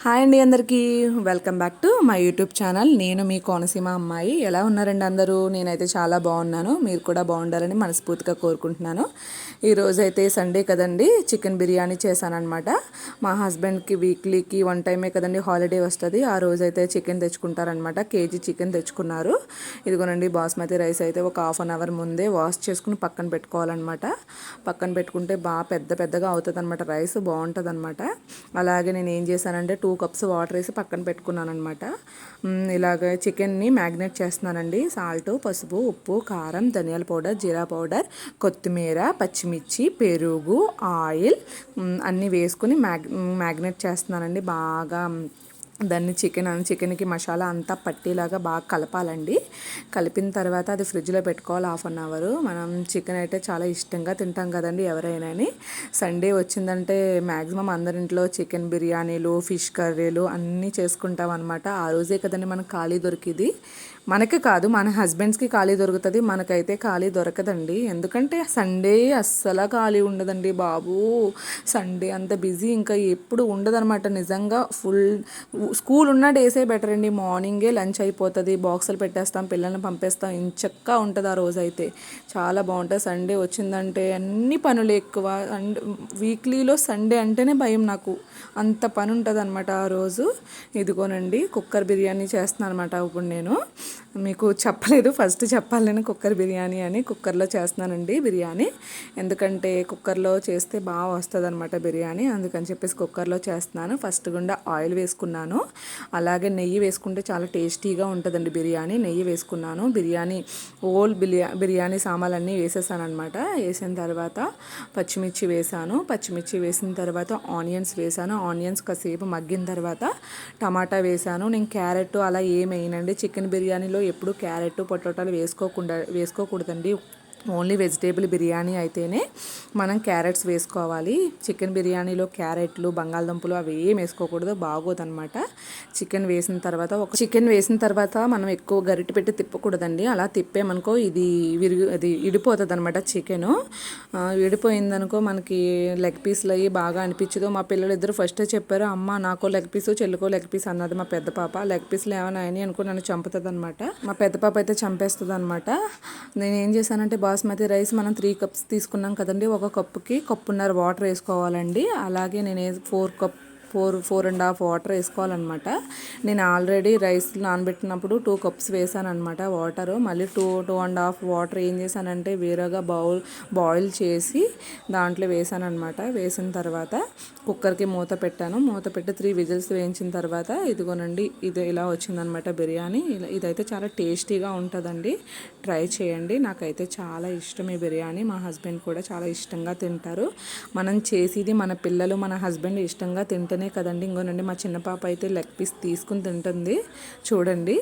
Hi అండి అందరికీ welcome back to my YouTube channel. నేను మీ కోనసీమ అమ్మాయి. ఎలా ఉన్నారండి అందరూ? నేనైతే చాలా బాగున్నాను. మీరు కూడా బాగుండాలని మనస్ఫూర్తిగా కోరుకుంటున్నాను. ఈరోజు అయితే సండే కదండి, చికెన్ బిర్యానీ చేశానమాట. మా హస్బెండ్కి వీక్లీకి 1 టైమే కదండి హాలిడే వస్తుంది. ఆ రోజు అయితే చికెన్ తెచ్చుకుంటారనమాట. కేజీ చికెన్ తెచ్చుకున్నారు. ఇదిగోనండి బాస్మతి రైస్ అయితే ఒక హాఫ్ అన్ అవర్ ముందే వాష్ చేసుకుని పక్కన పెట్టుకోవాలన్నమాట. పక్కన పెట్టుకుంటే బాగా పెద్దగా అవుతుంది అనమాట. రైస్ బాగుంటుంది అనమాట. అలాగే నేను ఏం చేశానంటే 2 కప్స్ వాటర్ వేసి పక్కన పెట్టుకున్నాను అనమాట. ఇలాగ చికెన్ని మ్యాగ్నేట్ చేస్తున్నానండి. సాల్ట్, పసుపు, ఉప్పు, కారం, ధనియాల పౌడర్, జీరా పౌడర్, కొత్తిమీర, పచ్చిమిర్చి, పెరుగు, ఆయిల్ అన్నీ వేసుకుని మ్యాగ్నేట్ చేస్తున్నానండి. బాగా దాన్ని చికెన్కి మసాలా అంతా పట్టేలాగా బాగా కలపాలండి. కలిపిన తర్వాత అది ఫ్రిడ్జ్లో పెట్టుకోవాలి హాఫ్ అన్ అవర్. మనం చికెన్ అయితే చాలా ఇష్టంగా తింటాం కదండి ఎవరైనా. సండే వచ్చిందంటే మ్యాక్సిమం అందరింట్లో చికెన్ బిర్యానీలు, ఫిష్ కర్రీలు అన్నీ చేసుకుంటాం అనమాట. ఆ రోజే కదండి మనకు ఖాళీ దొరికింది. మనకి కాదు, మన హస్బెండ్స్కి ఖాళీ దొరుకుతుంది, మనకైతే ఖాళీ దొరకదండి. ఎందుకంటే సండే అస్సలు ఖాళీ ఉండదండి బాబు. సండే అంత బిజీ ఇంకా ఎప్పుడు ఉండదన్నమాట. నిజంగా ఫుల్ స్కూల్ ఉన్న డేసే బెటర్ అండి. మార్నింగే లంచ్ అయిపోతుంది, బాక్సులు పెట్టేస్తాం, పిల్లల్ని పంపేస్తాం, ఇంచక్కా ఉంటుంది ఆ రోజు అయితే. చాలా బాగుంటుంది. సండే వచ్చిందంటే అన్ని పనులు ఎక్కువ. అండ్ వీక్లీలో సండే అంటేనే భయం నాకు, అంత పని ఉంటుంది అనమాట ఆ రోజు. ఇదిగోనండి కుక్కర్ బిర్యానీ చేస్తున్నాను అనమాట. ఇప్పుడు నేను మీకు చెప్పలేదు, ఫస్ట్ చెప్పాలి నేను కుక్కర్ బిర్యానీ అని. కుక్కర్లో చేస్తున్నానండి బిర్యానీ. ఎందుకంటే కుక్కర్లో చేస్తే బాగా వస్తుంది అనమాట బిర్యానీ. అందుకని చెప్పేసి కుక్కర్లో చేస్తున్నాను. ఫస్ట్ గుండా ఆయిల్ వేసుకున్నాను. అలాగే నెయ్యి వేసుకుంటే చాలా టేస్టీగా ఉంటుందండి బిర్యానీ. నెయ్యి వేసుకున్నాను. బిర్యానీ సామాన్లన్నీ వేసేసాను అనమాట. వేసిన తర్వాత పచ్చిమిర్చి వేసాను. పచ్చిమిర్చి వేసిన తర్వాత ఆనియన్స్ వేసాను. ఆనియన్స్ కాసేపు మగ్గిన తర్వాత టమాటా వేసాను. నేను క్యారెట్ అలా ఏం వేయనండి. చికెన్ బిర్యానీలో ఎప్పుడు క్యారెట్, పొటాటోలు వేసుకోకూడదండి. ఓన్లీ వెజిటేబుల్ బిర్యానీ అయితేనే మనం క్యారెట్స్ వేసుకోవాలి. చికెన్ బిర్యానీలో క్యారెట్లు, బంగాళదుంపలు అవి ఏం వేసుకోకూడదు, బాగోదన్నమాట. చికెన్ వేసిన తర్వాత మనం ఎక్కువ గరిటె పెట్టి తిప్పకూడదండి. అలా తిప్పేమనుకో ఇది ఇడిపోతుంది అనమాట. చికెను విడిపోయిందనుకో మనకి లెగ్ పీస్లు అయ్యి బాగా అనిపించదు. మా పిల్లలు ఇద్దరు ఫస్టే చెప్పారు, అమ్మ నాకో లెగ్ పీసు, చెల్లుకో లెగ్ పీస్ అన్నది మా పెద్ద పాప. లెగ్ పీస్లు ఏమైనా అయినాయి అనుకో నన్ను చంపుతుంది అనమాట. మా పెద్ద పాప అయితే చంపేస్తుంది అనమాట. నేను ఏం చేశానంటే బాస్మతి రైస్ మనం 3 కప్స్ తీసుకున్నాం కదండి. ఒక కప్పుకి కప్పున్నర వాటర్ వేసుకోవాలండి. అలాగే నేను 4.5 వాటర్ వేసుకోవాలన్నమాట. నేను ఆల్రెడీ రైస్ నానబెట్టినప్పుడు 2 కప్స్ వేసాను అనమాట వాటర్. మళ్ళీ 2.5 వాటర్ ఏం చేశానంటే వేరేగా బాయిల్ చేసి దాంట్లో వేసాను అనమాట. వేసిన తర్వాత కుక్కర్కి మూత పెట్టాను. మూత పెట్టి 3 విజిల్స్ వేయించిన తర్వాత ఇదిగోనండి ఇది ఇలా వచ్చిందనమాట బిర్యానీ. ఇదైతే చాలా టేస్టీగా ఉంటుందండి. ట్రై చేయండి. నాకైతే చాలా ఇష్టం ఈ బిర్యానీ. మా హస్బెండ్ కూడా చాలా ఇష్టంగా తింటారు. మనం చేసేది మన పిల్లలు, మన హస్బెండ్ ఇష్టంగా తింటేనే కదండి. ఇంకోనండి మా చిన్న పాప అయితే లెగ్ పీస్ తీసుకుని తింటుంది చూడండి.